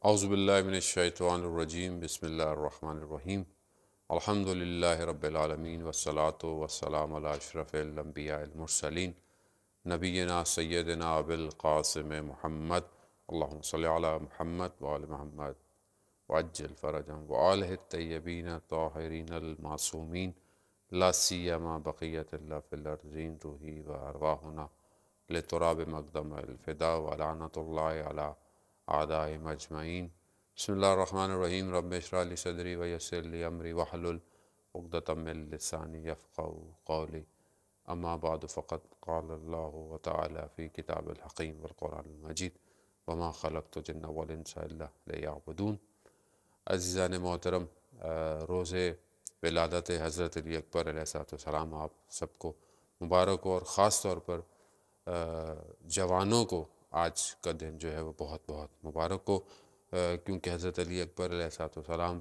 اعوذ باللہ من الشیطان الرجیم بسم اللہ الرحمن الرحیم الحمد للہ رب العالمین والصلاة والسلام علی اشرف الانبیاء المرسلین نبینا سیدنا ابوالقاسم محمد اللہم صلی علی محمد وآل محمد وعجل فرجهم وآلہ الطیبین الطاہرین المعصومین لا سیما بقیت اللہ فی الارضین روحی و ارواحنا لتراب مقدم الفدا ولعنت اللہ علی اعداء مجمعین بسم اللہ الرحمن الرحیم رب اشرح لی صدری ویسر لی امری واحلل عقدۃ من لسانی یفقهوا قولی اما بعد فقد قال اللہ تعالی فی کتاب الحکیم والقرآن المجید وما خلقت الجن والانس الا لیعبدون۔ عزیزان محترم، روز ولادت حضرت علی اکبر علیہ السلام آپ سب کو مبارک ہو، اور خاص طور پر جوانوں کو آج کا دن جو ہے وہ بہت بہت مبارک ہو، کیونکہ حضرت علی اکبر علیہ السلام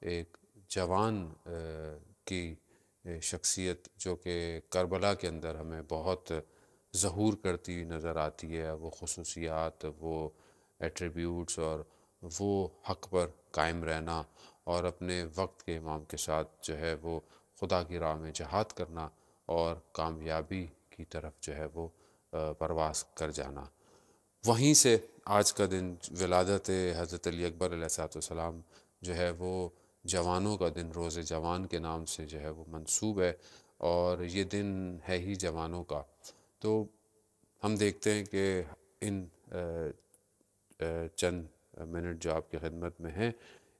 ایک جوان کی شخصیت جو کہ کربلا کے اندر ہمیں بہت ظہور کرتی ہوئی نظر آتی ہے، وہ خصوصیات، وہ ایٹریبیوٹس اور وہ حق پر قائم رہنا اور اپنے وقت کے امام کے ساتھ جو ہے وہ خدا کی راہ میں جہاد کرنا اور کامیابی کی طرف جو ہے وہ پرواز کر جانا۔ وہیں سے آج کا دن ولادت حضرت علی اکبر علیہ السلام جو ہے وہ جوانوں کا دن، روز جوان کے نام سے جو ہے وہ منسوب ہے، اور یہ دن ہے ہی جوانوں کا۔ تو ہم دیکھتے ہیں کہ ان چند منٹ جو آپ کی خدمت میں ہیں،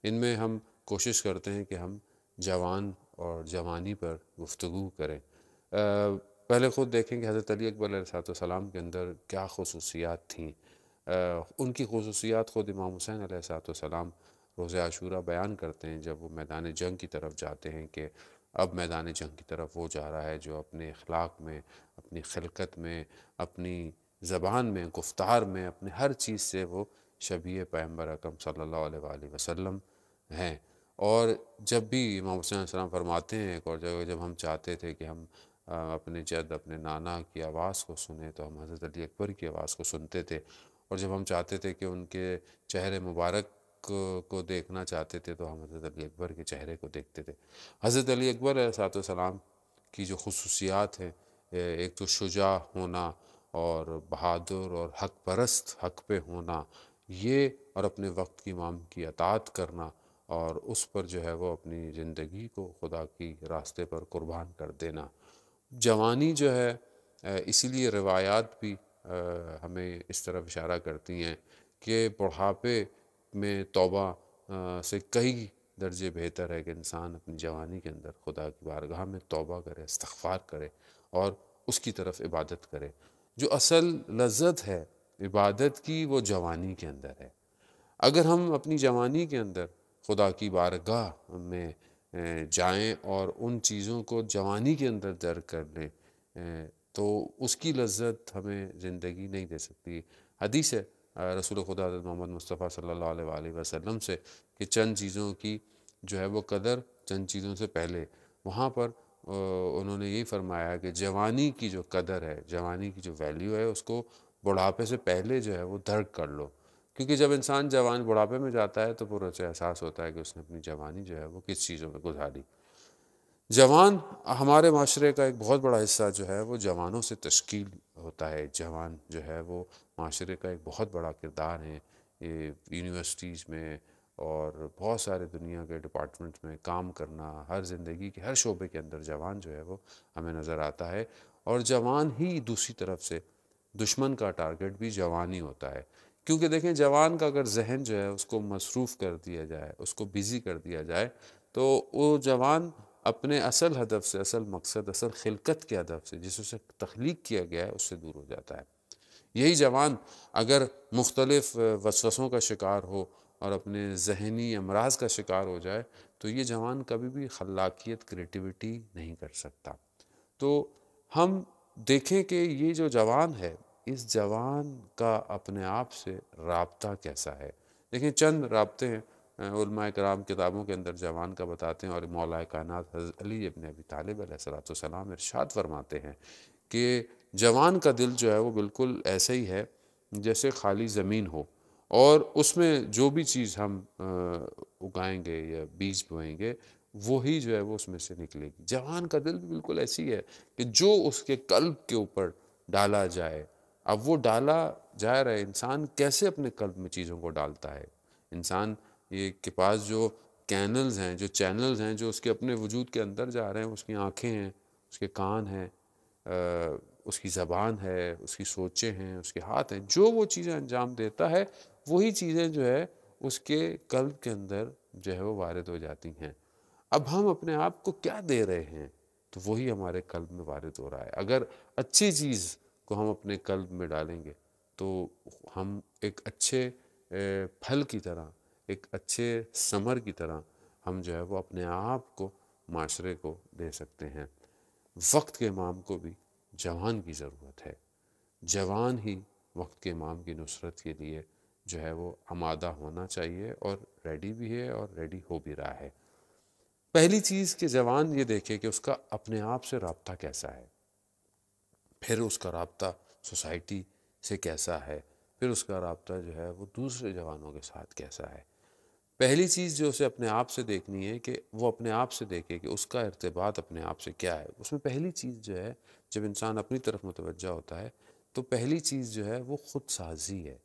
ان میں ہم کوشش کرتے ہیں کہ ہم جوان اور جوانی پر گفتگو کریں۔ پہلے خود دیکھیں کہ حضرت علی اکبر علیہ السلام کے اندر کیا خصوصیات تھیں۔ ان کی خصوصیات خود امام حسین علیہ السلام روز عاشورہ بیان کرتے ہیں جب وہ میدان جنگ کی طرف جاتے ہیں، کہ اب میدان جنگ کی طرف وہ جا رہا ہے جو اپنے اخلاق میں، اپنی خلقت میں، اپنی زبان میں، گفتار میں، اپنے ہر چیز سے وہ شبیہ پیغمبر اکرم صلی اللہ علیہ وآلہ وسلم ہیں۔ اور جب بھی امام حسین علیہ السلام فرماتے ہیں ایک اور جگہ، جب ہم چاہتے تھے کہ ہم اپنے جد، اپنے نانا کی آواز کو سنیں تو ہم حضرت علی اکبر کی آواز کو سنتے تھے، اور جب ہم چاہتے تھے کہ ان کے چہرے مبارک کو دیکھنا چاہتے تھے تو ہم حضرت علی اکبر کے چہرے کو دیکھتے تھے۔ حضرت علی اکبر علیہ السلام کی جو خصوصیات ہیں، ایک تو شجاع ہونا اور بہادر اور حق پرست، حق پہ ہونا، یہ، اور اپنے وقت کی امام کی اطاعت کرنا، اور اس پر جو ہے وہ اپنی زندگی کو خدا کی راستے پر قربان کر دینا۔ جوانی جو ہے، اسی لیے روایات بھی ہمیں اس طرف اشارہ کرتی ہیں کہ بڑھاپے میں توبہ سے کئی درجے بہتر ہے کہ انسان اپنی جوانی کے اندر خدا کی بارگاہ میں توبہ کرے، استغفار کرے اور اس کی طرف عبادت کرے۔ جو اصل لذت ہے عبادت کی، وہ جوانی کے اندر ہے۔ اگر ہم اپنی جوانی کے اندر خدا کی بارگاہ میں جائیں اور ان چیزوں کو جوانی کے اندر درک کر لیں تو اس کی لذت ہمیں زندگی نہیں دے سکتی۔ حدیث ہے رسول خدا حضرت محمد مصطفیٰ صلی اللہ علیہ وآلہ وسلم سے کہ چند چیزوں کی جو ہے وہ قدر چند چیزوں سے پہلے، وہاں پر انہوں نے یہی فرمایا کہ جوانی کی جو قدر ہے، جوانی کی جو ویلیو ہے، اس کو بڑھاپے سے پہلے جو ہے وہ درک کر لو، کیونکہ جب انسان جوان بڑھاپے میں جاتا ہے تو پھر اسے احساس ہوتا ہے کہ اس نے اپنی جوانی جو ہے وہ کس چیزوں میں گزاری۔ جوان ہمارے معاشرے کا ایک بہت بڑا حصہ جو ہے وہ جوانوں سے تشکیل ہوتا ہے۔ جوان جو ہے وہ معاشرے کا ایک بہت بڑا کردار ہے۔ یہ یونیورسٹیز میں اور بہت سارے دنیا کے ڈپارٹمنٹس میں کام کرنا، ہر زندگی کے ہر شعبے کے اندر جوان جو ہے وہ ہمیں نظر آتا ہے، اور جوان ہی دوسری طرف سے دشمن کا ٹارگٹ بھی جوان ہی ہوتا ہے۔ کیونکہ دیکھیں، جوان کا اگر ذہن جو ہے اس کو مصروف کر دیا جائے، اس کو بیزی کر دیا جائے، تو وہ جوان اپنے اصل ہدف سے، اصل مقصد، اصل خلقت کے ہدف سے، جس سے تخلیق کیا گیا ہے، اس سے دور ہو جاتا ہے۔ یہی جوان اگر مختلف وسوسوں کا شکار ہو اور اپنے ذہنی امراض کا شکار ہو جائے تو یہ جوان کبھی بھی خلاقیت، کریٹیوٹی نہیں کر سکتا۔ تو ہم دیکھیں کہ یہ جو جوان ہے، اس جوان کا اپنے آپ سے رابطہ کیسا ہے۔ دیکھیں، چند رابطے ہیں علماء کرام کتابوں کے اندر جوان کا بتاتے ہیں، اور مولا کائنات حضرت علی ابن ابی طالب علیہ السلام ارشاد فرماتے ہیں کہ جوان کا دل جو ہے وہ بالکل ایسے ہی ہے جیسے خالی زمین ہو، اور اس میں جو بھی چیز ہم اگائیں گے یا بیج بوئیں گے وہی جو ہے وہ اس میں سے نکلے گی۔ جوان کا دل بھی بالکل ایسی ہے کہ جو اس کے قلب کے اوپر ڈالا جائے، اب وہ ڈالا جا رہا ہے، انسان کیسے اپنے قلب میں چیزوں کو ڈالتا ہے؟ انسان یہ کے پاس جو کینلز ہیں، جو چینلز ہیں، جو اس کے اپنے وجود کے اندر جا رہے ہیں، اس کی آنکھیں ہیں، اس کے کان ہیں، اس کی زبان ہے، اس کی سوچیں ہیں، اس کے ہاتھ ہیں، جو وہ چیزیں انجام دیتا ہے وہی چیزیں جو ہے اس کے قلب کے اندر جو ہے وہ وارد ہو جاتی ہیں۔ اب ہم اپنے آپ کو کیا دے رہے ہیں تو وہی ہمارے قلب میں وارد ہو رہا ہے۔ اگر اچھی چیز کو ہم اپنے قلب میں ڈالیں گے تو ہم ایک اچھے پھل کی طرح، ایک اچھے ثمر کی طرح ہم جو ہے وہ اپنے آپ کو معاشرے کو دے سکتے ہیں۔ وقت کے امام کو بھی جوان کی ضرورت ہے، جوان ہی وقت کے امام کی نصرت کے لیے جو ہے وہ آمادہ ہونا چاہیے، اور ریڈی بھی ہے اور ریڈی ہو بھی رہا ہے۔ پہلی چیز کہ جوان یہ دیکھے کہ اس کا اپنے آپ سے رابطہ کیسا ہے، پھر اس کا رابطہ سوسائٹی سے کیسا ہے، پھر اس کا رابطہ جو ہے وہ دوسرے جوانوں کے ساتھ کیسا ہے۔ پہلی چیز جو اسے اپنے آپ سے دیکھنی ہے کہ وہ اپنے آپ سے دیکھے کہ اس کا ارتباط اپنے آپ سے کیا ہے۔ اس میں پہلی چیز جو ہے، جب انسان اپنی طرف متوجہ ہوتا ہے تو پہلی چیز جو ہے وہ خود سازی ہے،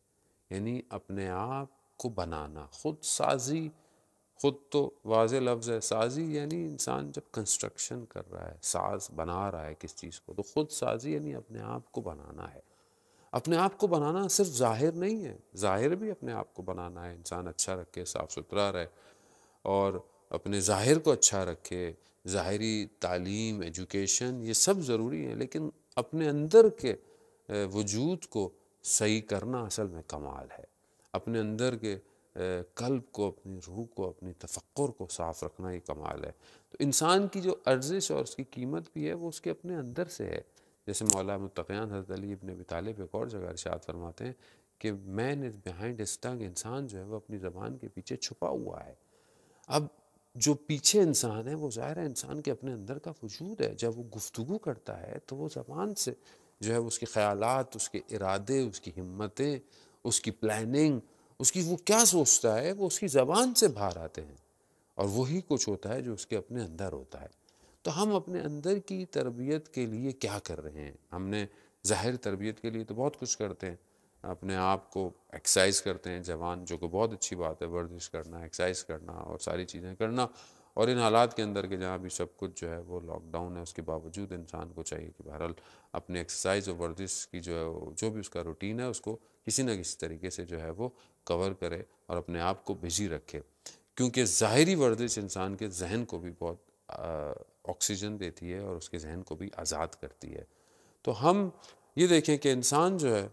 یعنی اپنے آپ کو بنانا۔ خود سازی، خود تو واضح لفظ ہے، سازی یعنی انسان جب کنسٹرکشن کر رہا ہے، ساز بنا رہا ہے کس چیز کو، تو خود سازی یعنی اپنے آپ کو بنانا ہے۔ اپنے آپ کو بنانا صرف ظاہر نہیں ہے، ظاہر بھی اپنے آپ کو بنانا ہے، انسان اچھا رکھے، صاف ستھرا رہے اور اپنے ظاہر کو اچھا رکھے۔ ظاہری تعلیم، ایجوکیشن یہ سب ضروری ہیں، لیکن اپنے اندر کے وجود کو صحیح کرنا اصل میں کمال ہے۔ اپنے اندر کے قلب کو، اپنی روح کو، اپنی تفکر کو صاف رکھنا یہ کمال ہے۔ تو انسان کی جو ارزش اور اس کی قیمت بھی ہے وہ اس کے اپنے اندر سے ہے۔ جیسے مولا متقیان حضرت علی ابن ابی طالب ایک اور جگہ ارشاد فرماتے ہیں کہ مین از بیہائنڈ ہز ٹنگ، انسان جو ہے وہ اپنی زبان کے پیچھے چھپا ہوا ہے۔ اب جو پیچھے انسان ہے وہ ظاہر ہے انسان کے اپنے اندر کا وجود ہے، جب وہ گفتگو کرتا ہے تو وہ زبان سے جو ہے اس کے خیالات، اس کے ارادے، اس کی ہمتیں، اس کی پلاننگ، اس کی وہ کیا سوچتا ہے وہ اس کی زبان سے باہر آتے ہیں، اور وہی کچھ ہوتا ہے جو اس کے اپنے اندر ہوتا ہے۔ تو ہم اپنے اندر کی تربیت کے لیے کیا کر رہے ہیں؟ ہم نے ظاہر تربیت کے لیے تو بہت کچھ کرتے ہیں، اپنے آپ کو ایکسرسائز کرتے ہیں جوان، جو کہ بہت اچھی بات ہے، ورزش کرنا، ایکسرسائز کرنا اور ساری چیزیں کرنا، اور ان حالات کے اندر کہ جہاں بھی سب کچھ جو ہے وہ لاک ڈاؤن ہے، اس کے باوجود انسان کو چاہیے کہ بہرحال اپنے ایکسرسائز اور ورزش کی جو بھی اس کا روٹین ہے اس کو کسی نہ کسی طریقے سے جو ہے وہ کور کرے اور اپنے آپ کو بزی رکھے، کیونکہ ظاہری ورزش انسان کے ذہن کو بھی بہت آکسیجن دیتی ہے اور اس کے ذہن کو بھی آزاد کرتی ہے۔ تو ہم یہ دیکھیں کہ انسان جو ہے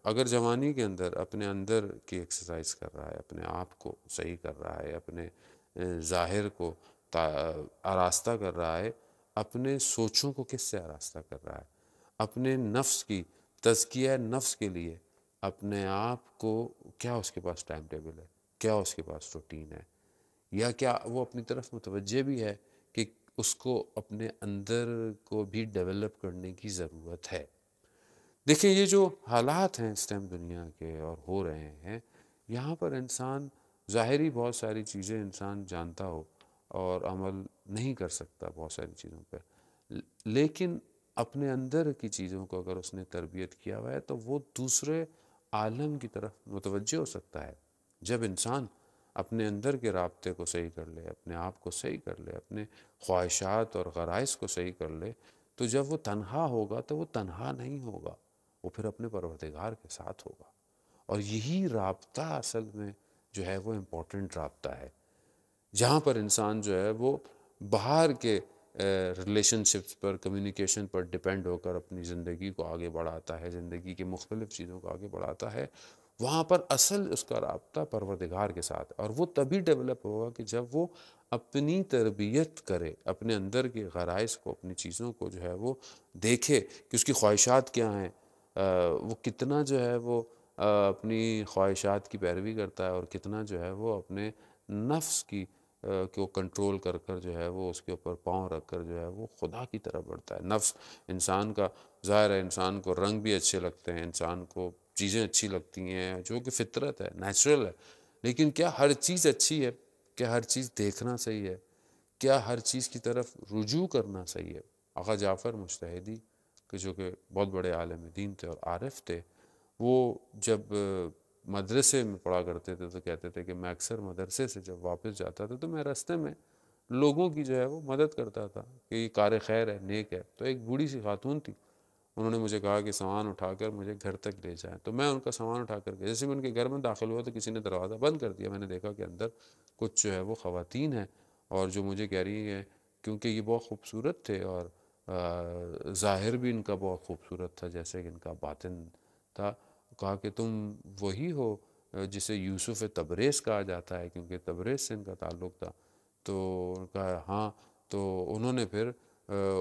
اگر جوانی کے اندر اپنے اندر کی ایکسرسائز کر رہا ہے، اپنے آپ کو صحیح کر رہا ہے، اپنے ظاہر کو آراستہ کر رہا ہے، اپنے سوچوں کو کس سے آراستہ کر رہا ہے، اپنے نفس کی تزکیہ نفس کے لیے اپنے آپ کو کیا اس کے پاس ٹائم ٹیبل ہے، کیا اس کے پاس روٹین ہے، یا کیا وہ اپنی طرف متوجہ بھی ہے کہ اس کو اپنے اندر کو بھی ڈیولپ کرنے کی ضرورت ہے۔ دیکھیں یہ جو حالات ہیں اس ٹائم دنیا کے اور ہو رہے ہیں، یہاں پر انسان ظاہری بہت ساری چیزیں انسان جانتا ہو اور عمل نہیں کر سکتا بہت ساری چیزوں پہ، لیکن اپنے اندر کی چیزوں کو اگر اس نے تربیت کیا ہوا ہے تو وہ دوسرے عالم کی طرف متوجہ ہو سکتا ہے۔ جب انسان اپنے اندر کے رابطے کو صحیح کر لے، اپنے آپ کو صحیح کر لے، اپنے خواہشات اور غرائز کو صحیح کر لے، تو جب وہ تنہا ہوگا تو وہ تنہا نہیں ہوگا، وہ پھر اپنے پروردگار کے ساتھ ہوگا، اور یہی رابطہ اصل میں جو ہے وہ امپورٹنٹ رابطہ ہے، جہاں پر انسان جو ہے وہ باہر کے ریلیشن شپس پر، کمیونیکیشن پر ڈیپینڈ ہو کر اپنی زندگی کو آگے بڑھاتا ہے، زندگی کے مختلف چیزوں کو آگے بڑھاتا ہے، وہاں پر اصل اس کا رابطہ پروردگار کے ساتھ، اور وہ تبھی ڈیولپ ہوگا کہ جب وہ اپنی تربیت کرے، اپنے اندر کے غرائز کو، اپنی چیزوں کو جو ہے وہ دیکھے کہ اس کی خواہشات کیا ہیں، وہ کتنا جو ہے وہ اپنی خواہشات کی پیروی کرتا ہے، اور کتنا جو ہے وہ اپنے نفس کی کو کنٹرول کر کر جو ہے وہ اس کے اوپر پاؤں رکھ کر جو ہے وہ خدا کی طرف بڑھتا ہے۔ نفس انسان کا ظاہر ہے، انسان کو رنگ بھی اچھے لگتے ہیں، انسان کو چیزیں اچھی لگتی ہیں جو کہ فطرت ہے، نیچرل ہے، لیکن کیا ہر چیز اچھی ہے؟ کیا ہر چیز دیکھنا صحیح ہے؟ کیا ہر چیز کی طرف رجوع کرنا صحیح ہے؟ آقا جعفر مجتہدی کہ جو کہ بہت بڑے عالم دین تھے اور عارف تھے، وہ جب مدرسے میں پڑھا کرتے تھے تو کہتے تھے کہ میں اکثر مدرسے سے جب واپس جاتا تھا تو میں راستے میں لوگوں کی جو ہے وہ مدد کرتا تھا کہ یہ کار خیر ہے، نیک ہے۔ تو ایک بوڑھی سی خاتون تھی، انہوں نے مجھے کہا کہ سامان اٹھا کر مجھے گھر تک لے جائیں، تو میں ان کا سامان اٹھا کر کے جیسے میں ان کے گھر میں داخل ہوا تو کسی نے دروازہ بند کر دیا۔ میں نے دیکھا کہ اندر کچھ جو ہے وہ خواتین ہیں اور جو مجھے کہہ رہی ہیں، کیونکہ یہ بہت خوبصورت تھے اور ظاہر بھی ان کا بہت خوبصورت تھا جیسے کہ ان کا باطن تھا، کہا کہ تم وہی ہو جسے یوسف تبریز کہا جاتا ہے، کیونکہ تبریز سے ان کا تعلق تھا۔ تو ان کا ہاں، تو انہوں نے پھر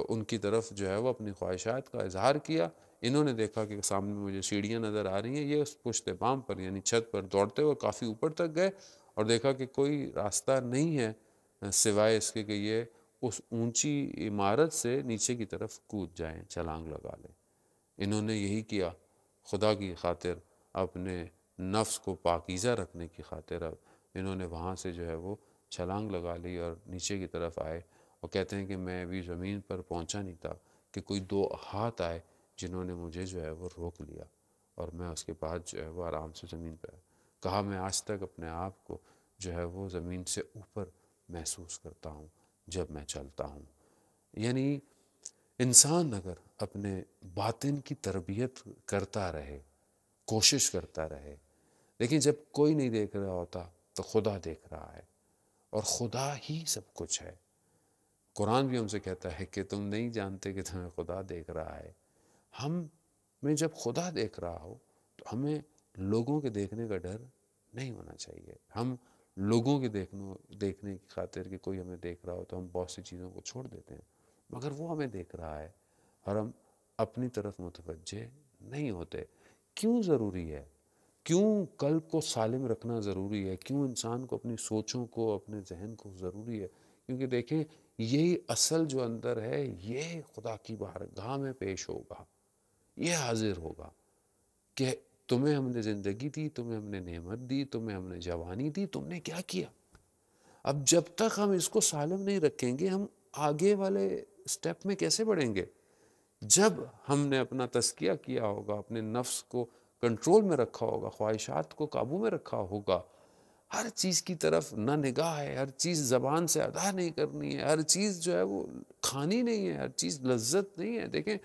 ان کی طرف جو ہے وہ اپنی خواہشات کا اظہار کیا۔ انہوں نے دیکھا کہ سامنے مجھے سیڑھیاں نظر آ رہی ہیں، یہ اس پشت بام پر یعنی چھت پر دوڑتے ہوئے کافی اوپر تک گئے اور دیکھا کہ کوئی راستہ نہیں ہے سوائے اس کے کہ یہ اس اونچی عمارت سے نیچے کی طرف کود جائیں، چھلانگ لگا لیں۔ انہوں نے یہی کیا، خدا کی خاطر، اپنے نفس کو پاکیزہ رکھنے کی خاطر اب انہوں نے وہاں سے جو ہے وہ چھلانگ لگا لی اور نیچے کی طرف آئے، اور کہتے ہیں کہ میں ابھی زمین پر پہنچا نہیں تھا کہ کوئی دو ہاتھ آئے جنہوں نے مجھے جو ہے وہ روک لیا، اور میں اس کے بعد جو ہے وہ آرام سے زمین پہ کہا میں آج تک اپنے آپ کو جو ہے وہ زمین سے اوپر محسوس کرتا ہوں جب میں چلتا ہوں۔ یعنی انسان اگر اپنے باطن کی تربیت کرتا رہے، کوشش کرتا رہے، لیکن جب کوئی نہیں دیکھ رہا ہوتا تو خدا دیکھ رہا ہے، اور خدا ہی سب کچھ ہے۔ قرآن بھی ہم سے کہتا ہے کہ تم نہیں جانتے کہ تمہیں خدا دیکھ رہا ہے۔ ہم میں جب خدا دیکھ رہا ہو تو ہمیں لوگوں کے دیکھنے کا ڈر نہیں ہونا چاہیے۔ ہم لوگوں کے دیکھنے کی خاطر کہ کوئی ہمیں دیکھ رہا ہو تو ہم بہت سی چیزوں کو چھوڑ دیتے ہیں، مگر وہ ہمیں دیکھ رہا ہے اور ہم اپنی طرف متوجہ نہیں ہوتے۔ کیوں ضروری ہے؟ کیوں قلب کو سالم رکھنا ضروری ہے؟ کیوں انسان کو اپنی سوچوں کو، اپنے ذہن کو ضروری ہے؟ کیونکہ دیکھیں یہی اصل جو اندر ہے یہ خدا کی بارگاہ میں پیش ہوگا، یہ حاضر ہوگا کہ تمہیں ہم نے زندگی دی، تمہیں ہم نے نعمت دی، تمہیں ہم نے جوانی دی، تم نے کیا کیا؟ اب جب تک ہم اس کو سالم نہیں رکھیں گے ہم آگے والے سٹیپ میں کیسے بڑھیں گے؟ جب ہم نے اپنا تزکیہ کیا ہوگا، اپنے نفس کو کنٹرول میں رکھا ہوگا، خواہشات کو قابو میں رکھا ہوگا، ہر چیز کی طرف نہ نگاہ ہے، ہر چیز زبان سے ادا نہیں کرنی ہے، ہر چیز جو ہے وہ کھانی نہیں ہے، ہر چیز لذت نہیں ہے۔ دیکھیں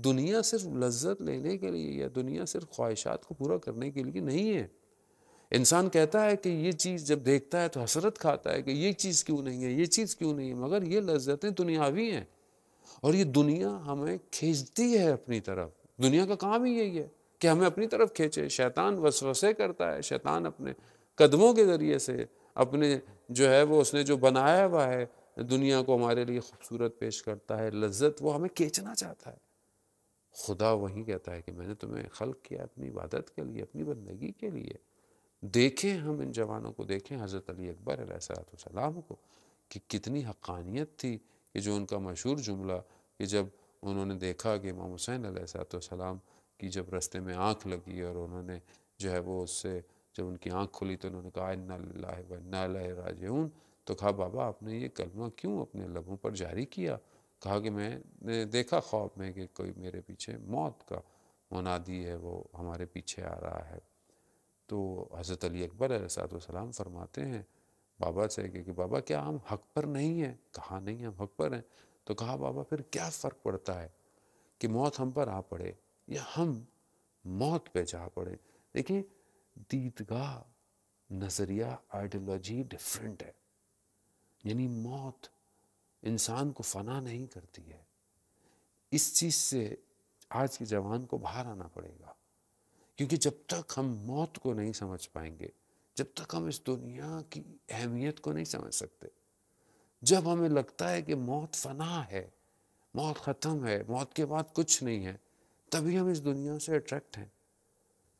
دنیا صرف لذت لینے کے لیے یا دنیا صرف خواہشات کو پورا کرنے کے لیے نہیں ہے۔ انسان کہتا ہے کہ یہ چیز جب دیکھتا ہے تو حسرت کھاتا ہے کہ یہ چیز کیوں نہیں ہے، یہ چیز کیوں نہیں ہے، مگر یہ لذتیں دنیاوی ہیں اور یہ دنیا ہمیں کھینچتی ہے اپنی طرف۔ دنیا کا کام ہی یہی ہے کہ ہمیں اپنی طرف کھینچے۔ شیطان وسوسے کرتا ہے، شیطان اپنے قدموں کے ذریعے سے اپنے جو ہے وہ اس نے جو بنایا ہوا ہے دنیا کو ہمارے لیے خوبصورت پیش کرتا ہے، لذت وہ ہمیں کھینچنا چاہتا ہے۔ خدا وہی کہتا ہے کہ میں نے تمہیں خلق کیا اپنی عبادت کے لیے، اپنی بندگی کے لیے۔ دیکھیں ہم ان جوانوں کو، دیکھیں حضرت علی اکبر علیہ السلام کو کہ کتنی حقانیت تھی کہ جو ان کا مشہور جملہ کہ جب انہوں نے دیکھا کہ امام حسین علیہ السلام کی جب رستے میں آنکھ لگی اور انہوں نے جو ہے وہ اس سے جب ان کی آنکھ کھلی تو انہوں نے کہا انا للہ و انا الیہ راجعون، تو کہا بابا آپ نے یہ کلمہ کیوں اپنے لبوں پر جاری کیا؟ کہا کہ میں نے دیکھا خواب میں کہ کوئی میرے پیچھے موت کا منادی ہے وہ ہمارے پیچھے آ رہا ہے۔ تو حضرت علی اکبر علیہ السلام فرماتے ہیں بابا سے کہ بابا کیا ہم حق پر نہیں ہیں؟ کہا نہیں ہم حق پر ہیں۔ تو کہا بابا پھر کیا فرق پڑتا ہے کہ موت ہم پر آ پڑے یا ہم موت پہ جا پڑے؟ دیکھیں دیدگاہ، نظریہ، آئیڈیالوجی ڈیفرنٹ ہے۔ یعنی موت انسان کو فنا نہیں کرتی ہے۔ اس چیز سے آج کے جوان کو باہر آنا پڑے گا، کیونکہ جب تک ہم موت کو نہیں سمجھ پائیں گے، جب تک ہم اس دنیا کی اہمیت کو نہیں سمجھ سکتے، جب ہمیں لگتا ہے کہ موت فنا ہے، موت ختم ہے، موت کے بعد کچھ نہیں ہے، تبھی ہم اس دنیا سے اٹریکٹ ہیں۔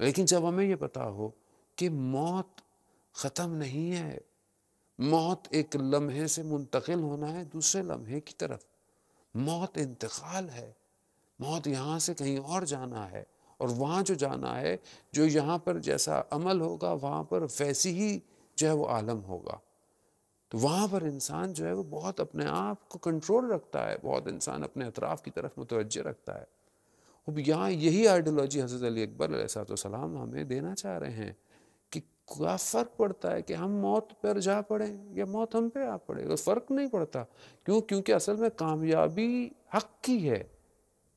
لیکن جب ہمیں یہ پتا ہو کہ موت ختم نہیں ہے، موت ایک لمحے سے منتقل ہونا ہے دوسرے لمحے کی طرف، موت انتقال ہے، موت یہاں سے کہیں اور جانا ہے، اور وہاں جو جانا ہے، جو یہاں پر جیسا عمل ہوگا وہاں پر ویسی ہی جو ہے وہ عالم ہوگا۔ تو وہاں پر انسان جو ہے وہ بہت اپنے آپ کو کنٹرول رکھتا ہے، بہت انسان اپنے اطراف کی طرف متوجہ رکھتا ہے۔ اب یہاں یہی آئیڈیالوجی حضرت علی اکبر علیہ السلام ہمیں دینا چاہ رہے ہیں کہ کیا فرق پڑتا ہے کہ ہم موت پر جا پڑیں یا موت ہم پہ آ پڑے، کوئی فرق نہیں پڑتا۔ کیوں؟ کیونکہ اصل میں کامیابی حق کی ہے،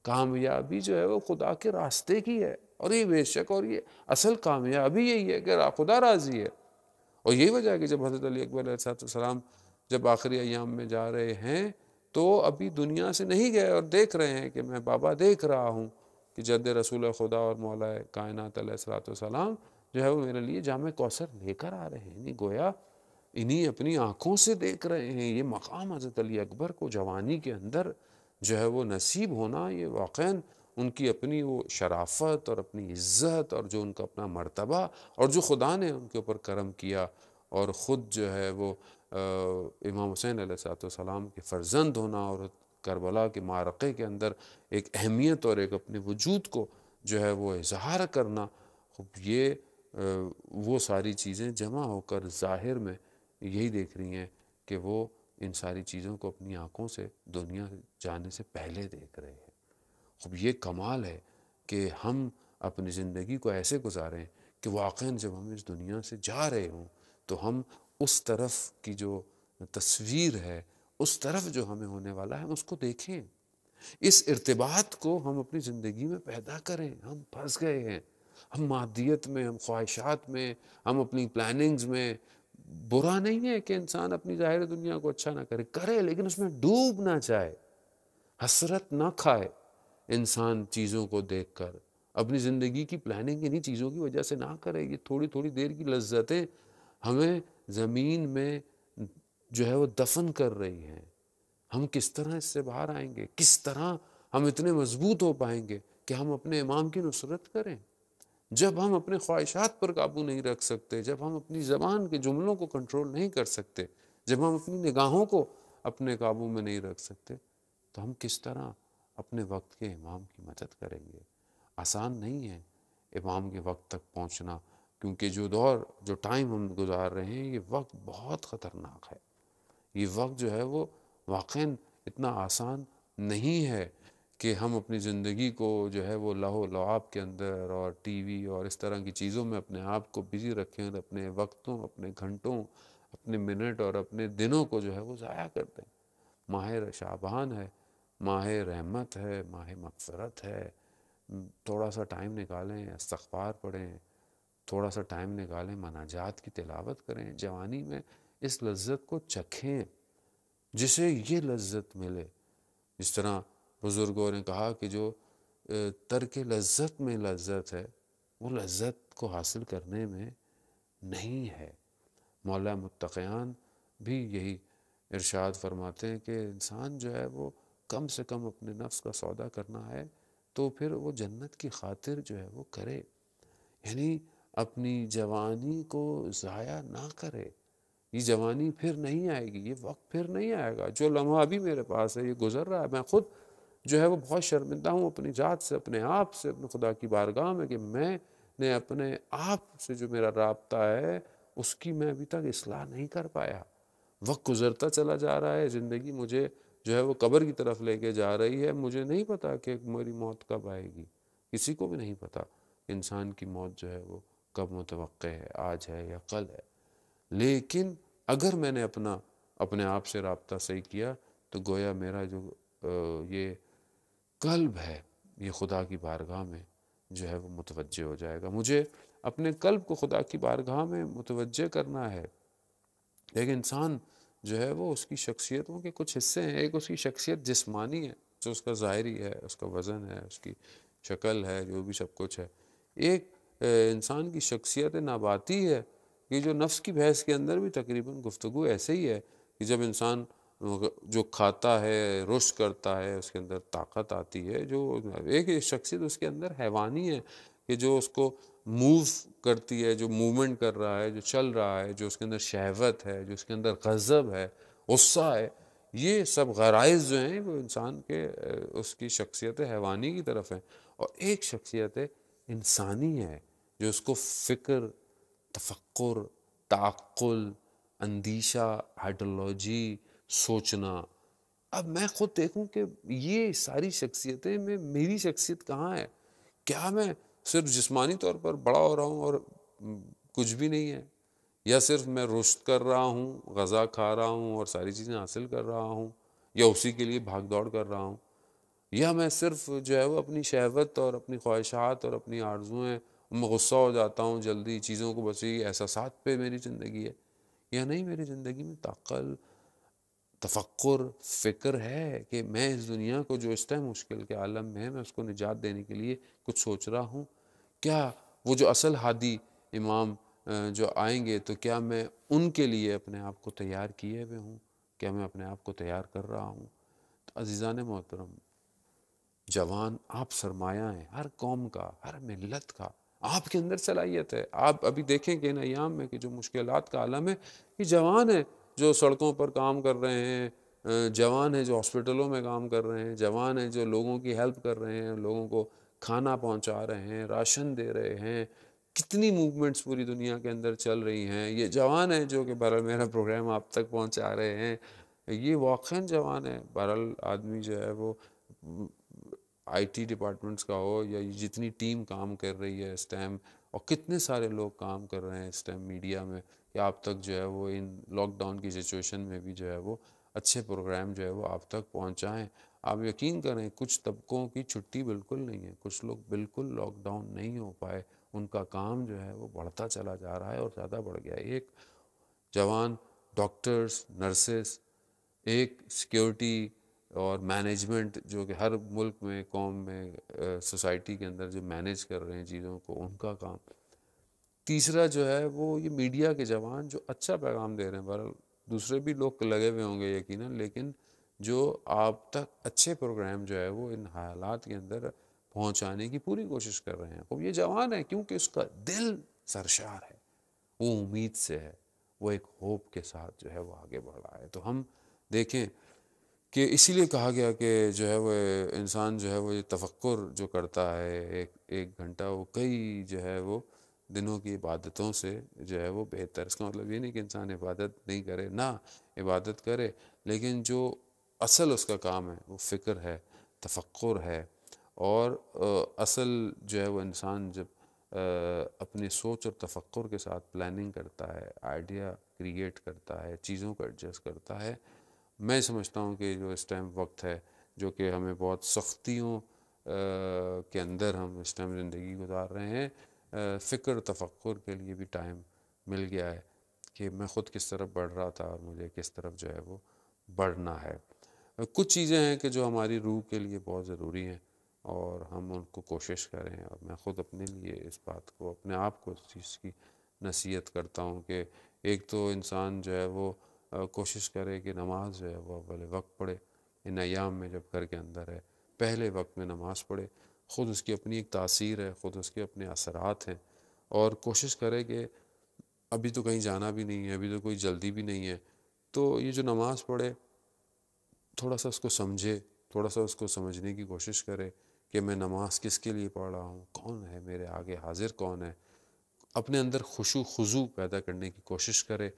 کامیابی جو ہے وہ خدا کے راستے کی ہے، اور یہ بے شک، اور یہ اصل کامیابی یہی ہے کہ خدا راضی ہے۔ اور یہی وجہ ہے کہ جب حضرت علی اکبر علیہ السلام جب آخری ایام میں جا رہے ہیں تو ابھی دنیا سے نہیں گئے، اور دیکھ رہے ہیں کہ میں بابا دیکھ رہا ہوں کہ جد رسول خدا اور مولا کائنات علیہ السلام جو ہے وہ میرے لیے جام کوثر لے کر آ رہے ہیں، گویا انہیں اپنی آنکھوں سے دیکھ رہے ہیں۔ یہ مقام حضرت علی اکبر کو جوانی کے اندر جو ہے وہ نصیب ہونا، یہ واقعاً ان کی اپنی وہ شرافت اور اپنی عزت اور جو ان کا اپنا مرتبہ اور جو خدا نے ان کے اوپر کرم کیا، اور خود جو ہے وہ امام حسین علیہ السلام کے فرزند ہونا، اور کربلا کے معرکے کے اندر ایک اہمیت اور ایک اپنے وجود کو جو ہے وہ اظہار کرنا، یہ وہ ساری چیزیں جمع ہو کر ظاہر میں یہی دیکھ رہی ہیں کہ وہ ان ساری چیزوں کو اپنی آنکھوں سے دنیا جانے سے پہلے دیکھ رہے ہیں۔ خب یہ کمال ہے کہ ہم اپنی زندگی کو ایسے گزاریں کہ واقعاً جب ہم اس دنیا سے جا رہے ہوں تو ہم اس طرف کی جو تصویر ہے، اس طرف جو ہمیں ہونے والا ہے، ہم اس کو دیکھیں، اس ارتباط کو ہم اپنی زندگی میں پیدا کریں۔ ہم پھنس گئے ہیں، ہم مادیت میں، ہم خواہشات میں، ہم اپنی پلاننگز میں۔ برا نہیں ہے کہ انسان اپنی ظاہر دنیا کو اچھا نہ کرے لیکن اس میں ڈوب نہ جائے، حسرت نہ کھائے انسان چیزوں کو دیکھ کر، اپنی زندگی کی پلاننگ انہی چیزوں کی وجہ سے نہ کرے۔ یہ تھوڑی تھوڑی دیر کی لذتیں ہمیں زمین میں جو ہے وہ دفن کر رہی ہیں۔ ہم کس طرح اس سے باہر آئیں گے؟ کس طرح ہم اتنے مضبوط ہو پائیں گے کہ ہم اپنے امام کی نصرت کریں؟ جب ہم اپنے خواہشات پر قابو نہیں رکھ سکتے، جب ہم اپنی زبان کے جملوں کو کنٹرول نہیں کر سکتے، جب ہم اپنی نگاہوں کو اپنے قابو میں نہیں رکھ سکتے، تو ہم کس طرح اپنے وقت کے امام کی مدد کریں گے؟ آسان نہیں ہے امام کے وقت تک پہنچنا، کیونکہ جو ٹائم ہم گزار رہے ہیں، یہ وقت بہت خطرناک ہے۔ یہ وقت جو ہے وہ واقعاً اتنا آسان نہیں ہے کہ ہم اپنی زندگی کو جو ہے وہ لہو لعاب کے اندر اور ٹی وی اور اس طرح کی چیزوں میں اپنے آپ کو بزی رکھیں، اور اپنے وقتوں، اپنے گھنٹوں، اپنے منٹ اور اپنے دنوں کو جو ہے وہ ضائع کر دیں۔ ماہ شعبان ہے، ماہ رحمت ہے، ماہ مغفرت ہے، تھوڑا سا ٹائم نکالیں، استغفار پڑھیں، تھوڑا سا ٹائم نکالیں، مناجات کی تلاوت کریں، جوانی میں اس لذت کو چکھیں جسے یہ لذت ملے۔ جس طرح بزرگوں نے کہا کہ جو ترک لذت میں لذت ہے، وہ لذت کو حاصل کرنے میں نہیں ہے۔ مولا متقیان بھی یہی ارشاد فرماتے ہیں کہ انسان جو ہے وہ کم سے کم اپنے نفس کا سودا کرنا ہے تو پھر وہ جنت کی خاطر جو ہے وہ کرے، یعنی اپنی جوانی کو ضائع نہ کرے۔ یہ جوانی پھر نہیں آئے گی، یہ وقت پھر نہیں آئے گا۔ جو لمحہ ابھی میرے پاس ہے، یہ گزر رہا ہے، میں خود جو ہے وہ بہت شرمندہ ہوں اپنی ذات سے، اپنے آپ سے، اپنے خدا کی بارگاہ میں کہ میں نے اپنے آپ سے جو میرا رابطہ ہے اس کی میں ابھی تک اصلاح نہیں کر پایا۔ وقت گزرتا چلا جا رہا ہے، زندگی مجھے جو ہے وہ قبر کی طرف لے کے جا رہی ہے۔ مجھے نہیں پتا کہ میری موت کب آئے گی، کسی کو بھی نہیں پتا انسان کی موت جو ہے وہ کب متوقع ہے، آج ہے یا کل ہے۔ لیکن اگر میں نے اپنے آپ سے رابطہ صحیح کیا تو گویا میرا جو یہ قلب ہے، یہ خدا کی بارگاہ میں جو ہے وہ متوجہ ہو جائے گا۔ مجھے اپنے قلب کو خدا کی بارگاہ میں متوجہ کرنا ہے۔ ایک انسان جو ہے وہ اس کی شخصیتوں کے کچھ حصے ہیں۔ ایک اس کی شخصیت جسمانی ہے، جو اس کا ظاہری ہے، اس کا وزن ہے، اس کی شکل ہے، جو بھی سب کچھ ہے۔ ایک انسان کی شخصیت نباتی ہے، یہ جو نفس کی بحث کے اندر بھی تقریباً گفتگو ایسے ہی ہے کہ جب انسان جو کھاتا ہے، رشک کرتا ہے، اس کے اندر طاقت آتی ہے۔ جو ایک شخصیت اس کے اندر حیوانی ہے کہ جو اس کو موو کرتی ہے، جو موومنٹ کر رہا ہے، جو چل رہا ہے، جو اس کے اندر شہوت ہے، جو اس کے اندر غضب ہے، غصہ ہے، یہ سب غرائز جو ہیں وہ انسان کے اس کی شخصیت حیوانی کی طرف ہیں۔ اور ایک شخصیت ہے انسانی ہے، جو اس کو فکر، تفکر، تعقل، اندیشہ، آئیڈیالوجی، سوچنا. اب میں خود دیکھوں کہ یہ ساری شخصیتیں میں، میری شخصیت کہاں ہے؟ کیا میں صرف جسمانی طور پر بڑا ہو رہا ہوں اور کچھ بھی نہیں ہے، یا صرف میں رشد کر رہا ہوں، غذا کھا رہا ہوں اور ساری چیزیں حاصل کر رہا ہوں، یا اسی کے لیے بھاگ دوڑ کر رہا ہوں، یا میں صرف جو ہے وہ اپنی شہوت اور اپنی خواہشات اور اپنی آرزوئیں میں غصہ ہو جاتا ہوں جلدی چیزوں کو، بس یہ احساسات پہ میری زندگی ہے. یا نہیں، میری زندگی میں تعقل، تفکر، فکر ہے کہ میں اس دنیا کو جو اس ٹائم مشکل کے عالم میں ہے، میں اس کو نجات دینے کے لیے کچھ سوچ رہا ہوں. کیا وہ جو اصل ہادی امام جو آئیں گے، تو کیا میں ان کے لیے اپنے آپ کو تیار کیے ہوئے ہوں؟ کیا میں اپنے آپ کو تیار کر رہا ہوں؟ تو عزیزان محترم، جوان آپ سرمایہ ہیں، ہر قوم کا، ہر ملت کا. آپ کے اندر صلاحیت ہے. آپ ابھی دیکھیں کہ ان ایام میں کہ جو مشکلات کا عالم ہے، یہ جوان ہیں جو سڑکوں پر کام کر رہے ہیں، جوان ہیں جو ہاسپٹلوں میں کام کر رہے ہیں، جوان ہیں جو لوگوں کی ہیلپ کر رہے ہیں، لوگوں کو کھانا پہنچا رہے ہیں، راشن دے رہے ہیں. کتنی موومنٹس پوری دنیا کے اندر چل رہی ہیں. یہ جوان ہیں جو کہ بہرحال میرا پروگرام آپ تک پہنچا رہے ہیں. یہ واقعاً جوان ہے. بہرحال آدمی جو ہے وہ آئی ٹی ڈپارٹمنٹس کا ہو، یا جتنی ٹیم کام کر رہی ہے اس ٹائم، اور کتنے سارے لوگ کام کر رہے ہیں اس ٹائم میڈیا میں، کہ آپ تک جو ہے وہ ان لاک ڈاؤن کی سچویشن میں بھی جو ہے وہ اچھے پروگرام جو ہے وہ آپ تک پہنچائیں. آپ یقین کریں کچھ طبقوں کی چھٹی بالکل نہیں ہے، کچھ لوگ بالکل لاک ڈاؤن نہیں ہو پائے، ان کا کام جو ہے وہ بڑھتا چلا جا رہا ہے اور زیادہ بڑھ گیا ہے. ایک جوان ڈاکٹرز، نرسز، ایک سیکیورٹی اور مینجمنٹ جو کہ ہر ملک میں، قوم میں، سوسائٹی کے اندر جو مینیج کر رہے ہیں چیزوں کو، ان کا کام. تیسرا جو ہے وہ یہ میڈیا کے جوان جو اچھا پیغام دے رہے ہیں. بہرحال دوسرے بھی لوگ لگے ہوئے ہوں گے یقیناً، لیکن جو آپ تک اچھے پروگرام جو ہے وہ ان حالات کے اندر پہنچانے کی پوری کوشش کر رہے ہیں. اب یہ جوان ہے کیونکہ اس کا دل سرشار ہے، وہ امید سے ہے، وہ ایک ہوپ کے ساتھ جو ہے وہ آگے بڑھ رہا ہے. تو ہم دیکھیں کہ اسی لیے کہا گیا کہ جو ہے وہ انسان جو ہے وہ یہ تفکر جو کرتا ہے ایک گھنٹہ، وہ کئی جو ہے وہ دنوں کی عبادتوں سے جو ہے وہ بہتر. اس کا مطلب یہ نہیں کہ انسان عبادت نہیں کرے، نہ عبادت کرے، لیکن جو اصل اس کا کام ہے وہ فکر ہے، تفکر ہے. اور اصل جو ہے وہ انسان جب اپنی سوچ اور تفکر کے ساتھ پلاننگ کرتا ہے، آئیڈیا کریٹ کرتا ہے، چیزوں کو ایڈجسٹ کرتا ہے. میں سمجھتا ہوں کہ جو اس ٹائم وقت ہے، جو کہ ہمیں بہت سختیوں کے اندر ہم اس ٹائم زندگی گزار رہے ہیں، فکر تفکر کے لیے بھی ٹائم مل گیا ہے کہ میں خود کس طرف بڑھ رہا تھا اور مجھے کس طرف جو ہے وہ بڑھنا ہے. کچھ چیزیں ہیں کہ جو ہماری روح کے لیے بہت ضروری ہیں اور ہم ان کو کوشش کریں. اور میں خود اپنے لیے اس بات کو، اپنے آپ کو اس چیز کی نصیحت کرتا ہوں کہ ایک تو انسان جو ہے وہ کوشش کرے کہ نماز جو ہے وہ اول وقت پڑھے. ان ایام میں جب گھر کے اندر ہے، پہلے وقت میں نماز پڑھے. خود اس کی اپنی ایک تاثیر ہے، خود اس کے اپنے اثرات ہیں. اور کوشش کرے کہ ابھی تو کہیں جانا بھی نہیں ہے، ابھی تو کوئی جلدی بھی نہیں ہے، تو یہ جو نماز پڑھے تھوڑا سا اس کو سمجھے، تھوڑا سا اس کو سمجھنے کی کوشش کرے کہ میں نماز کس کے لیے پڑھ رہا ہوں، کون ہے میرے آگے حاضر، کون ہے. اپنے اندر خشوع خضوع پیدا کرنے کی کوشش کرے.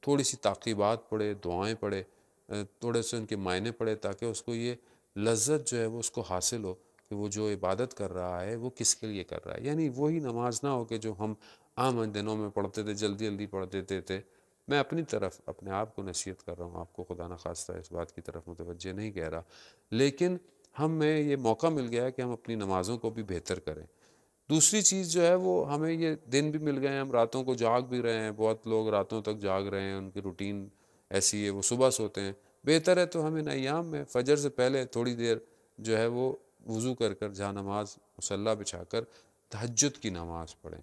تھوڑی سی تعقیبات پڑھے، دعائیں پڑھے، تھوڑے سے ان کے معنی پڑھے، تاکہ اس کو یہ لذت جو ہے وہ اس کو حاصل ہو کہ وہ جو عبادت کر رہا ہے وہ کس کے لیے کر رہا ہے. یعنی وہی نماز نہ ہو کہ جو ہم عام دنوں میں پڑھتے تھے، جلدی جلدی پڑھ دیتے تھے. میں اپنی طرف اپنے آپ کو نصیحت کر رہا ہوں، آپ کو خدا نخواستہ اس بات کی طرف متوجہ نہیں کہہ رہا، لیکن ہمیں یہ موقع مل گیا ہے کہ ہم اپنی نمازوں کو بھی بہتر کریں. دوسری چیز جو ہے وہ ہمیں یہ دن بھی مل گئے ہیں، ہم راتوں کو جاگ بھی رہے ہیں، بہت لوگ راتوں تک جاگ رہے ہیں، ان کی روٹین ایسی ہے، وہ صبح سوتے ہیں. بہتر ہے تو ہم ان ایام میں فجر سے پہلے تھوڑی دیر جو ہے وہ وضو کر کر جہاں نماز مصلی بچھا کر تہجد کی نماز پڑھیں.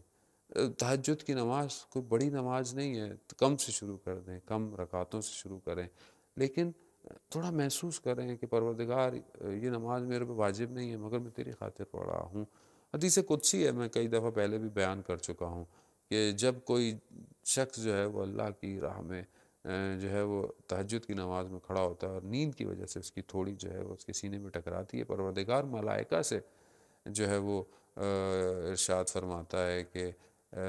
تہجد کی نماز کوئی بڑی نماز نہیں ہے، کم سے شروع کر دیں، کم رکعتوں سے شروع کریں، لیکن تھوڑا محسوس کریں کہ پروردگار یہ نماز میرے پہ واجب نہیں ہے مگر میں تیری خاطر پڑھ رہا ہوں. حدیث قدسی ہے، میں کئی دفعہ پہلے بھی بیان کر چکا ہوں کہ جب کوئی شخص جو ہے وہ اللہ کی راہ میں جو ہے وہ تہجد کی نماز میں کھڑا ہوتا ہے اور نیند کی وجہ سے اس کی تھوڑی جو ہے وہ اس کے سینے میں ٹکراتی ہے، پروردگار ملائکہ سے جو ہے وہ ارشاد فرماتا ہے کہ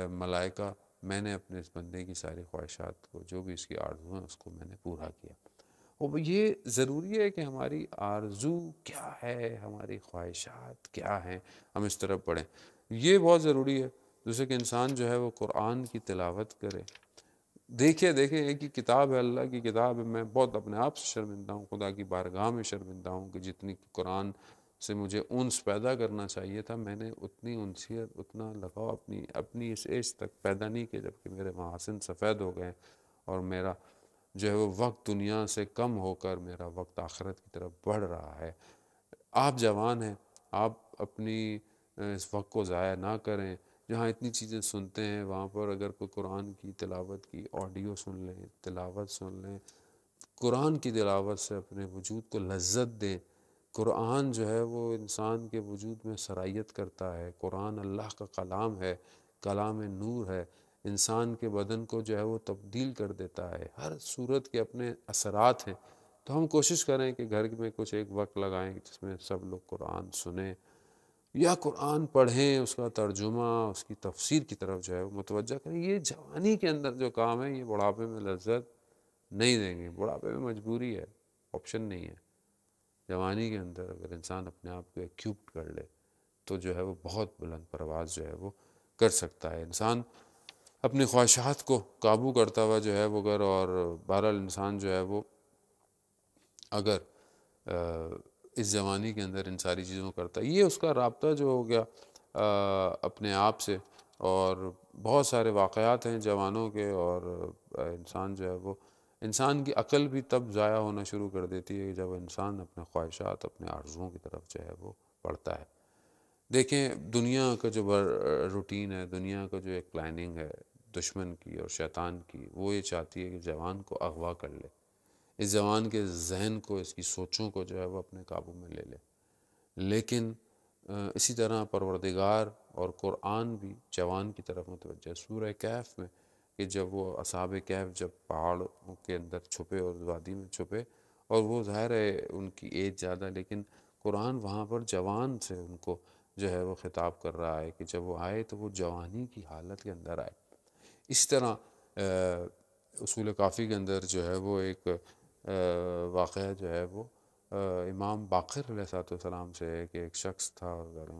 ملائکہ میں نے اپنے اس بندے کی ساری خواہشات کو، جو بھی اس کی آرزو ہیں، اس کو میں نے پورا کیا۔ اور یہ ضروری ہے کہ ہماری آرزو کیا ہے، ہماری خواہشات کیا ہیں، ہم اس طرف پڑھیں۔ یہ بہت ضروری ہے۔ دوسرے کہ انسان جو ہے وہ قرآن کی تلاوت کرے۔ دیکھیں ایک ہی کتاب ہے، اللہ کی کتاب ہے، میں بہت اپنے آپ سے شرمندہ ہوں، خدا کی بارگاہ میں شرمندہ ہوں کہ جتنی قرآن سے مجھے انس پیدا کرنا چاہیے تھا، میں نے اتنی انسیت، اتنا لگاؤ اپنی اس ایج تک پیدا نہیں کیا، جبکہ میرے محاسن سفید ہو گئے اور میرا جو ہے وہ وقت دنیا سے کم ہو کر میرا وقت آخرت کی طرف بڑھ رہا ہے۔ آپ جوان ہیں، آپ اپنی اس وقت کو ضائع نہ کریں۔ جہاں اتنی چیزیں سنتے ہیں وہاں پر اگر کوئی قرآن کی تلاوت کی آڈیو سن لیں، تلاوت سن لیں، قرآن کی تلاوت سے اپنے وجود کو لذت دیں۔ قرآن جو ہے وہ انسان کے وجود میں سرایت کرتا ہے۔ قرآن اللہ کا کلام ہے، کلام نور ہے، انسان کے بدن کو جو ہے وہ تبدیل کر دیتا ہے۔ ہر صورت کے اپنے اثرات ہیں۔ تو ہم کوشش کریں کہ گھر میں کچھ ایک وقت لگائیں جس میں سب لوگ قرآن سنیں یا قرآن پڑھیں، اس کا ترجمہ، اس کی تفسیر کی طرف جو ہے وہ متوجہ کریں۔ یہ جوانی کے اندر جو کام ہے یہ بڑھاپے میں لذت نہیں دیں گے۔ بڑھاپے میں مجبوری ہے، آپشن نہیں ہے۔ جوانی کے اندر اگر انسان اپنے آپ کو ایکیوپڈ کر لے تو جو ہے وہ بہت بلند پرواز جو ہے وہ کر سکتا ہے۔ انسان اپنی خواہشات کو قابو کرتا ہوا جو ہے وہ اور بہرحال انسان جو ہے وہ اگر اس جوانی کے اندر ان ساری چیزوں کو کرتا ہے، یہ اس کا رابطہ جو ہو گیا اپنے آپ سے، اور بہت سارے واقعات ہیں جوانوں کے، اور انسان جو ہے وہ انسان کی عقل بھی تب ضائع ہونا شروع کر دیتی ہے جب انسان اپنے خواہشات، اپنے آرزوؤں کی طرف جو ہے وہ بڑھتا ہے۔ دیکھیں دنیا کا جو روٹین ہے، دنیا کا جو ایک پلاننگ ہے دشمن کی اور شیطان کی، وہ یہ چاہتی ہے کہ جوان کو اغوا کر لے، اس جوان کے ذہن کو، اس کی سوچوں کو جو ہے وہ اپنے قابو میں لے لے۔ لیکن اسی طرح پروردگار اور قرآن بھی جوان کی طرف متوجہ ہے۔ سورہ کہف میں کہ جب وہ اصحاب کہف جب پہاڑوں کے اندر چھپے اور وادی میں چھپے، اور وہ ظاہر ہے ان کی ایج زیادہ، لیکن قرآن وہاں پر جوان سے ان کو جو ہے وہ خطاب کر رہا ہے کہ جب وہ آئے تو وہ جوانی کی حالت کے اندر آئے۔ اس طرح اصول کافی کے اندر جو ہے وہ ایک واقعہ جو ہے وہ امام باقر علیہ السلام سے ہے کہ ایک شخص تھا،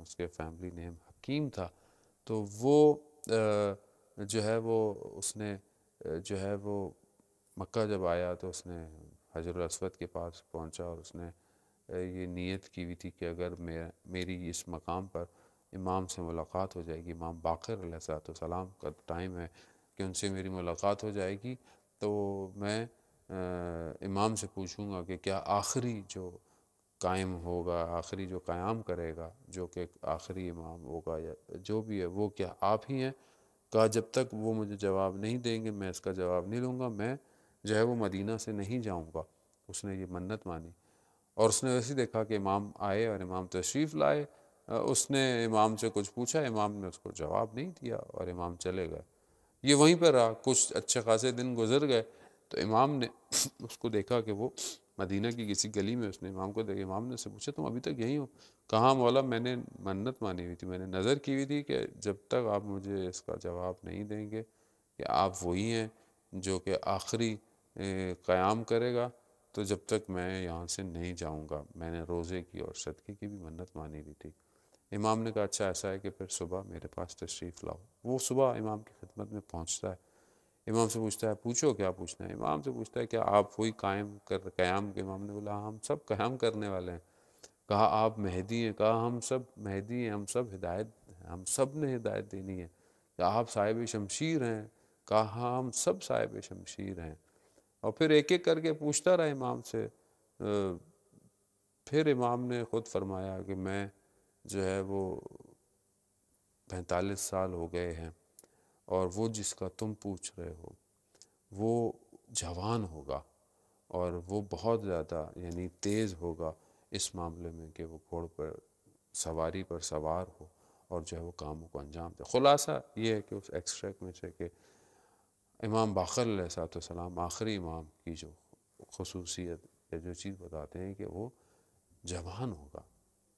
اس کے فیملی نیم حکیم تھا، تو وہ جو ہے وہ اس نے جو ہے وہ مکہ جب آیا تو اس نے حجر الاسود کے پاس پہنچا، اور اس نے یہ نیت کی ہوئی تھی کہ اگر میری اس مقام پر امام سے ملاقات ہو جائے گی، امام باقر علیہ السلام کا ٹائم ہے کہ ان سے میری ملاقات ہو جائے گی، تو میں امام سے پوچھوں گا کہ کیا آخری جو قائم ہوگا، آخری جو قیام کرے گا، جو کہ آخری امام ہوگا یا جو بھی ہے، وہ کیا آپ ہی ہیں؟ کہا جب تک وہ مجھے جواب نہیں دیں گے میں اس کا جواب نہیں لوں گا، میں جو ہے وہ مدینہ سے نہیں جاؤں گا۔ اس نے یہ منت مانی، اور اس نے ویسے دیکھا کہ امام آئے اور امام تشریف لائے۔ اس نے امام سے کچھ پوچھا، امام نے اس کو جواب نہیں دیا اور امام چلے گئے۔ یہ وہیں پر رہا، کچھ اچھے خاصے دن گزر گئے تو امام نے اس کو دیکھا کہ وہ مدینہ کی کسی گلی میں، اس نے امام کو دیکھا، امام نے سے پوچھا تم ابھی تک یہیں ہو؟ کہاں مولا میں نے منت مانی ہوئی تھی، میں نے نظر کی ہوئی تھی کہ جب تک آپ مجھے اس کا جواب نہیں دیں گے کہ آپ وہی ہیں جو کہ آخری قیام کرے گا، تو جب تک میں یہاں سے نہیں جاؤں گا۔ میں نے روزے کی اور صدقے کی بھی منت مانی ہوئی تھی۔ امام نے کہا اچھا ایسا ہے کہ پھر صبح میرے پاس تشریف لاؤ۔ وہ صبح امام کی خدمت میں پہنچتا ہے، امام سے پوچھتا ہے پوچھو کیا پوچھنا ہے؟ امام سے پوچھتا ہے کیا آپ وہی قیام کے؟ امام نے بولا ہم سب قیام کرنے والے ہیں۔ کہا آپ مہدی ہیں؟ کہا ہم سب مہدی ہیں، ہم سب ہدایت، ہم سب نے ہدایت دینی ہے۔ کہا آپ صاحب شمشیر ہیں؟ کہا ہاں ہم سب صاحب شمشیر ہیں۔ اور پھر ایک ایک کر کے پوچھتا رہا امام سے۔ پھر امام نے خود فرمایا کہ میں جو ہے وہ 45 سال ہو گئے ہیں، اور وہ جس کا تم پوچھ رہے ہو وہ جوان ہوگا، اور وہ بہت زیادہ یعنی تیز ہوگا اس معاملے میں کہ وہ گھوڑ پر سواری پر سوار ہو اور جو ہے وہ کاموں کو انجام دے۔ خلاصہ یہ ہے کہ اس ایکسٹریکٹ میں سے کہ امام باقر علیہ السلام آخری امام کی جو خصوصیت یا جو چیز بتاتے ہیں کہ وہ جوان ہوگا،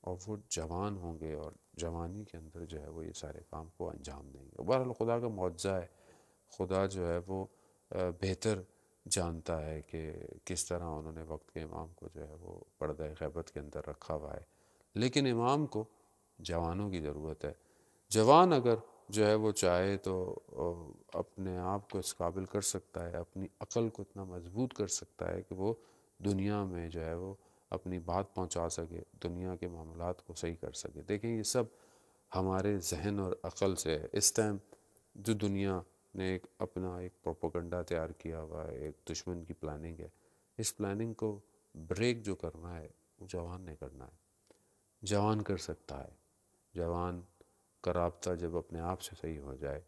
اور وہ جوان ہوں گے اور جوانی کے اندر جو ہے وہ یہ سارے کام کو انجام دیں گے۔ بہرحال خدا کا معجزہ ہے، خدا جو ہے وہ بہتر جانتا ہے کہ کس طرح انہوں نے وقت کے امام کو جو ہے وہ پردہ غیبت کے اندر رکھا ہوا ہے، لیکن امام کو جوانوں کی ضرورت ہے۔ جوان اگر جو ہے وہ چاہے تو اپنے آپ کو اس قابل کر سکتا ہے، اپنی عقل کو اتنا مضبوط کر سکتا ہے کہ وہ دنیا میں جو ہے وہ اپنی بات پہنچا سکے، دنیا کے معاملات کو صحیح کر سکے۔ دیکھیں یہ سب ہمارے ذہن اور عقل سے ہے۔ اس ٹائم جو دنیا نے اپنا ایک پروپیگنڈا تیار کیا ہوا ہے، ایک دشمن کی پلاننگ ہے، اس پلاننگ کو بریک جو کرنا ہے وہ جوان نے کرنا ہے، جوان کر سکتا ہے۔ جوان کا رابطہ جب اپنے آپ سے صحیح ہو جائے،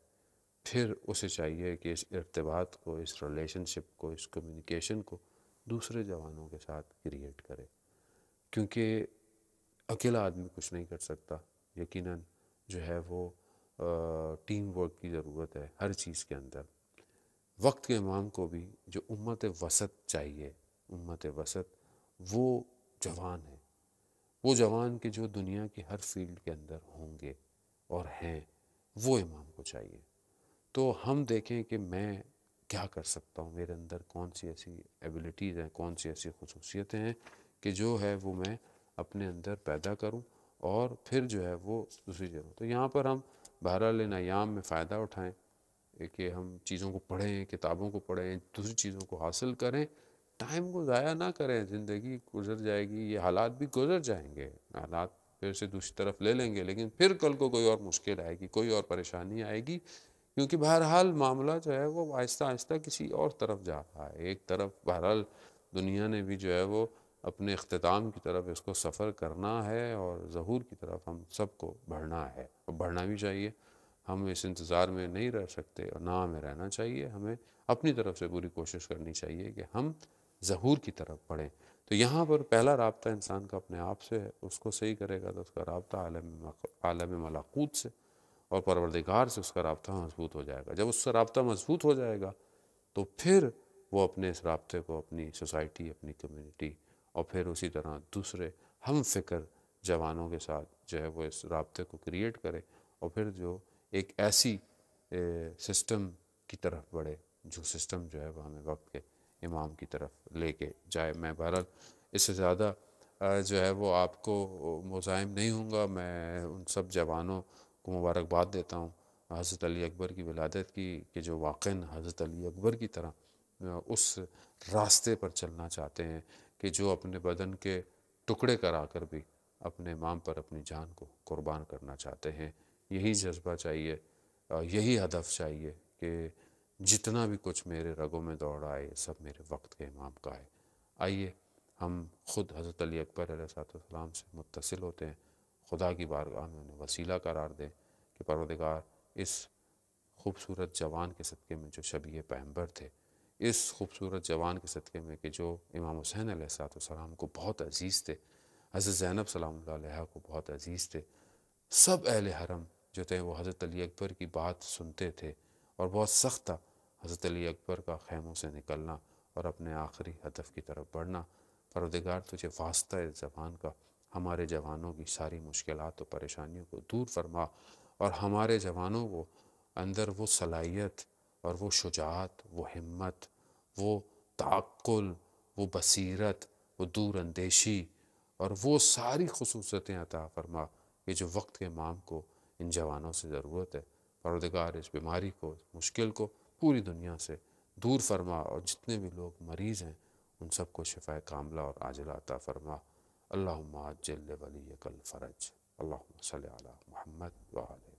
پھر اسے چاہیے کہ اس ارتباط کو، اس ریلیشن شپ کو، اس کمیونیکیشن کو دوسرے جوانوں کے ساتھ کریٹ کرے، کیونکہ اکیلا آدمی کچھ نہیں کر سکتا۔ یقیناً جو ہے وہ ٹیم ورک کی ضرورت ہے ہر چیز کے اندر۔ وقت کے امام کو بھی جو امت وسط چاہیے، امت وسط وہ جوان ہے، وہ جوان کہ جو دنیا کی ہر فیلڈ کے اندر ہوں گے اور ہیں، وہ امام کو چاہیے۔ تو ہم دیکھیں کہ میں کیا کر سکتا ہوں، میرے اندر کون سی ایسی ایبیلٹیز ہیں، کون سی ایسی خصوصیتیں ہیں کہ جو ہے وہ میں اپنے اندر پیدا کروں اور پھر جو ہے وہ دوسری جگہ۔ تو یہاں پر ہم بہرحال ان ایام میں فائدہ اٹھائیں کہ ہم چیزوں کو پڑھیں، کتابوں کو پڑھیں، دوسری چیزوں کو حاصل کریں، ٹائم کو ضائع نہ کریں۔ زندگی گزر جائے گی، یہ حالات بھی گزر جائیں گے، حالات پھر سے دوسری طرف لے لیں گے، لیکن پھر کل کو کوئی اور مشکل آئے گی، کوئی اور پریشانی آئے گی، کیونکہ بہرحال معاملہ جو ہے وہ آہستہ آہستہ کسی اور طرف جا رہا ہے۔ ایک طرف بہرحال دنیا نے بھی جو ہے وہ اپنے اختتام کی طرف اس کو سفر کرنا ہے اور ظہور کی طرف ہم سب کو بڑھنا ہے، اور بڑھنا بھی چاہیے۔ ہم اس انتظار میں نہیں رہ سکتے اور نہ ہمیں رہنا چاہیے، ہمیں اپنی طرف سے پوری کوشش کرنی چاہیے کہ ہم ظہور کی طرف بڑھیں۔ تو یہاں پر پہلا رابطہ انسان کا اپنے آپ سے ہے، اس کو صحیح کرے گا تو اس کا رابطہ عالم ملکوت سے اور پروردگار سے اس کا رابطہ مضبوط ہو جائے گا۔ جب اس کا رابطہ مضبوط ہو جائے گا تو پھر وہ اپنے اس رابطے کو اپنی سوسائٹی، اپنی کمیونٹی اور پھر اسی طرح دوسرے ہم فکر جوانوں کے ساتھ جو ہے وہ اس رابطے کو کریٹ کرے، اور پھر جو ایک ایسی سسٹم کی طرف بڑھے جو سسٹم جو ہے وہ ہمیں وقت کے امام کی طرف لے کے جائے۔ میں بہرحال اس سے زیادہ جو ہے وہ آپ کو مزاحم نہیں ہوں گا۔ میں ان سب جوانوں کو مبارکباد دیتا ہوں حضرت علی اکبر کی ولادت کی، کہ جو واقعاً حضرت علی اکبر کی طرح اس راستے پر چلنا چاہتے ہیں کہ جو اپنے بدن کے ٹکڑے کرا کر بھی اپنے امام پر اپنی جان کو قربان کرنا چاہتے ہیں۔ یہی جذبہ چاہیے، یہی ہدف چاہیے کہ جتنا بھی کچھ میرے رگوں میں دوڑ آئے سب میرے وقت کے امام کا ہے۔ آئیے ہم خود حضرت علی اکبر علیہ السلام سے متصل ہوتے ہیں، خدا کی بارگاہ میں انہیں وسیلہ قرار دیں کہ پروردگار اس خوبصورت جوان کے صدقے میں جو شبیہ پیغمبر تھے، اس خوبصورت جوان کے صدقے میں کہ جو امام حسین علیہ السلام کو بہت عزیز تھے، حضرت زینب سلام اللہ علیہ کو بہت عزیز تھے، سب اہل حرم جو تھے وہ حضرت علی اکبر کی بات سنتے تھے، اور بہت سخت تھا حضرت علی اکبر کا خیموں سے نکلنا اور اپنے آخری ہدف کی طرف بڑھنا۔ پروردگار تجھے واسطہ اس زبان کا ہمارے جوانوں کی ساری مشکلات و پریشانیوں کو دور فرما، اور ہمارے جوانوں کو اندر وہ صلاحیت اور وہ شجاعت، وہ ہمت، وہ تعقل، وہ بصیرت، وہ دور اندیشی اور وہ ساری خصوصیتیں عطا فرما کہ جو وقت کے امام کو ان جوانوں سے ضرورت ہے۔ پروردگار اس بیماری کو، اس مشکل کو پوری دنیا سے دور فرما، اور جتنے بھی لوگ مریض ہیں ان سب کو شفاء کاملہ اور عاجلہ عطا فرما۔ اللہم عجل ولیک الفرج، اللہم صلی علی محمد وآلہ